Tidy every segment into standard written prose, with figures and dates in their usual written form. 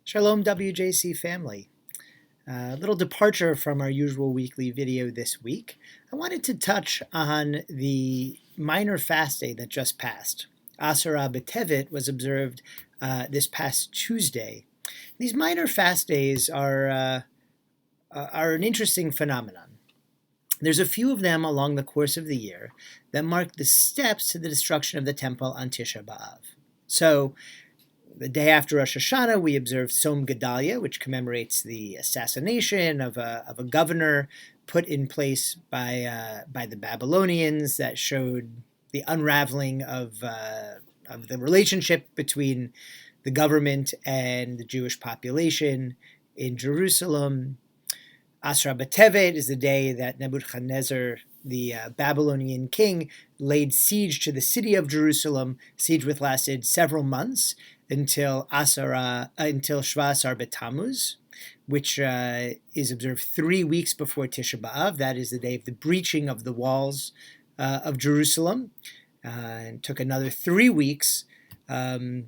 Shalom WJC family. A little departure from our usual weekly video this week. I wanted to touch on the minor fast day that just passed. Asarah BTevet was observed this past Tuesday. These minor fast days are an interesting phenomenon. There's a few of them along the course of the year that mark the steps to the destruction of the temple on Tisha B'Av. So, the day after Rosh Hashanah, we observe Tzom Gedalia, which commemorates the assassination of a governor put in place by the Babylonians that showed the unraveling of the relationship between the government and the Jewish population in Jerusalem. Asarah BTevet is the day that Nebuchadnezzar, the Babylonian king, laid siege to the city of Jerusalem, siege which lasted several months, until Shva Asar B'Tammuz, which is observed 3 weeks before Tisha B'Av. That is the day of the breaching of the walls of Jerusalem. And took another 3 weeks to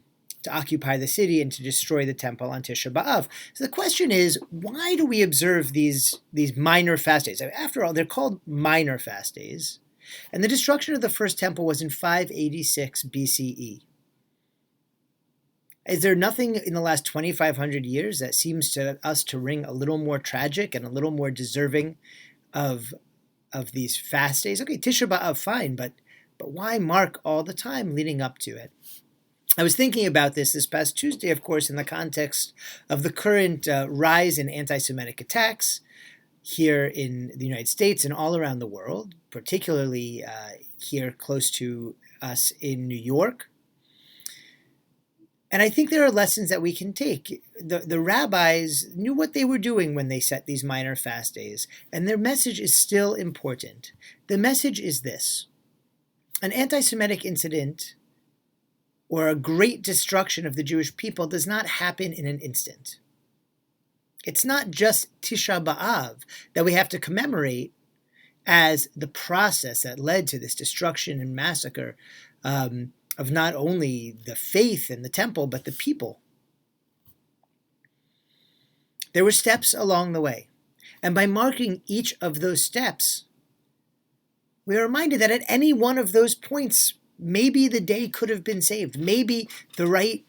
occupy the city and to destroy the temple on Tisha B'Av. So the question is, why do we observe these minor fast days? After all, they're called minor fast days. And the destruction of the first temple was in 586 BCE. Is there nothing in the last 2,500 years that seems to us to ring a little more tragic and a little more deserving of these fast days? Okay, Tisha B'Av, fine, but why mark all the time leading up to it? I was thinking about this past Tuesday, of course, in the context of the current rise in anti-Semitic attacks here in the United States and all around the world, particularly here close to us in New York. And I think there are lessons that we can take. The rabbis knew what they were doing when they set these minor fast days, and their message is still important. The message is this: an anti-Semitic incident or a great destruction of the Jewish people does not happen in an instant. It's not just Tisha B'Av that we have to commemorate as the process that led to this destruction and massacre of not only the faith and the temple, but the people. There were steps along the way. And by marking each of those steps, we are reminded that at any one of those points, maybe the day could have been saved. Maybe the right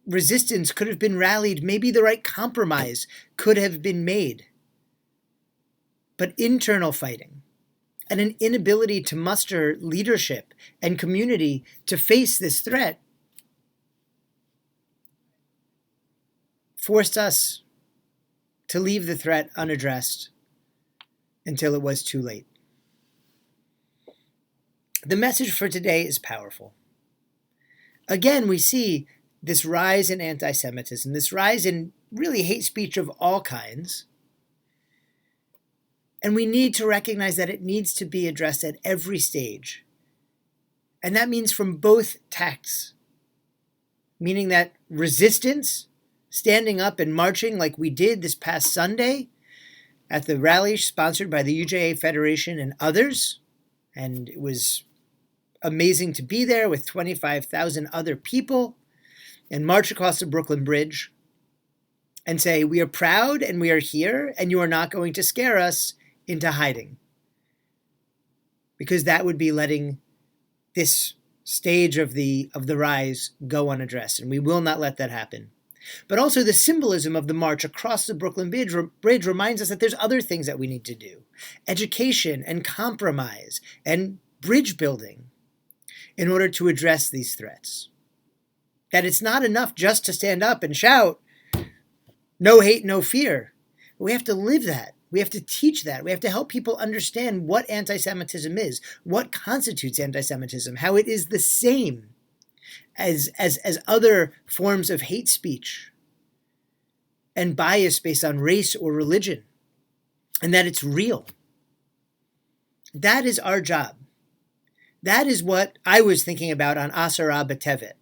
resistance could have been rallied. Maybe the right compromise could have been made. But internal fighting and an inability to muster leadership and community to face this threat forced us to leave the threat unaddressed until it was too late. The message for today is powerful. Again, we see this rise in anti-Semitism, this rise in really hate speech of all kinds. And we need to recognize that it needs to be addressed at every stage. And that means from both texts, meaning that resistance, standing up and marching like we did this past Sunday at the rally sponsored by the UJA Federation and others. And it was amazing to be there with 25,000 other people and march across the Brooklyn Bridge and say, we are proud and we are here and you are not going to scare us into hiding. Because that would be letting this stage of the rise go unaddressed, and we will not let that happen. But also the symbolism of the march across the Brooklyn Bridge reminds us that there's other things that we need to do. Education and compromise and bridge building in order to address these threats. That it's not enough just to stand up and shout, no hate, no fear. We have to live that. We have to teach that. We have to help people understand what anti-Semitism is, what constitutes anti-Semitism, how it is the same as other forms of hate speech and bias based on race or religion, and that it's real. That is our job. That is what I was thinking about on Asarah BTevet,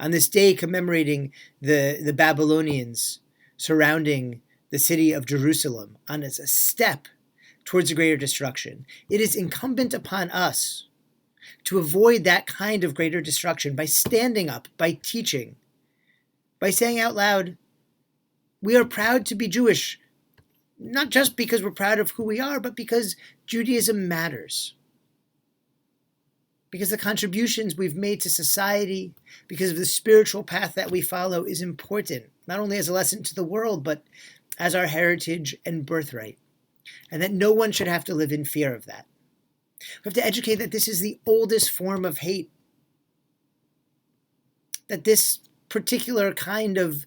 on this day commemorating the Babylonians surrounding the city of Jerusalem, on as a step towards a greater destruction. It is incumbent upon us to avoid that kind of greater destruction by standing up, by teaching, by saying out loud, we are proud to be Jewish, not just because we're proud of who we are, but because Judaism matters. Because the contributions we've made to society, because of the spiritual path that we follow is important, not only as a lesson to the world, but as our heritage and birthright. And that no one should have to live in fear of that. We have to educate that this is the oldest form of hate. That this particular kind of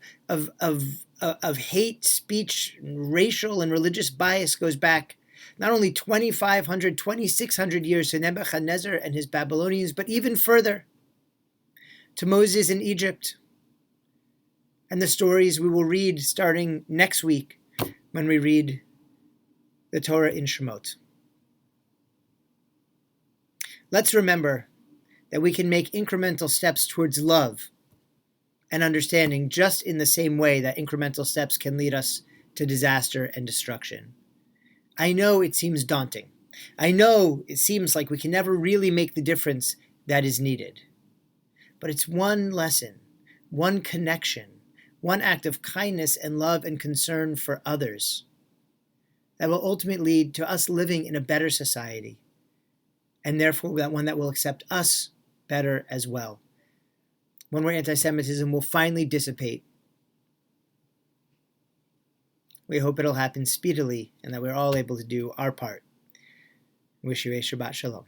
hate speech, racial and religious bias goes back not only 2,500, 2,600 years to Nebuchadnezzar and his Babylonians, but even further to Moses in Egypt and the stories we will read starting next week when we read the Torah in Shemot. Let's remember that we can make incremental steps towards love and understanding just in the same way that incremental steps can lead us to disaster and destruction. I know it seems daunting. I know it seems like we can never really make the difference that is needed. But it's one lesson, one connection, one act of kindness and love and concern for others that will ultimately lead to us living in a better society, and therefore that one that will accept us better as well. One where anti-Semitism will finally dissipate. We hope it'll happen speedily and that we're all able to do our part. Wish you a Shabbat Shalom.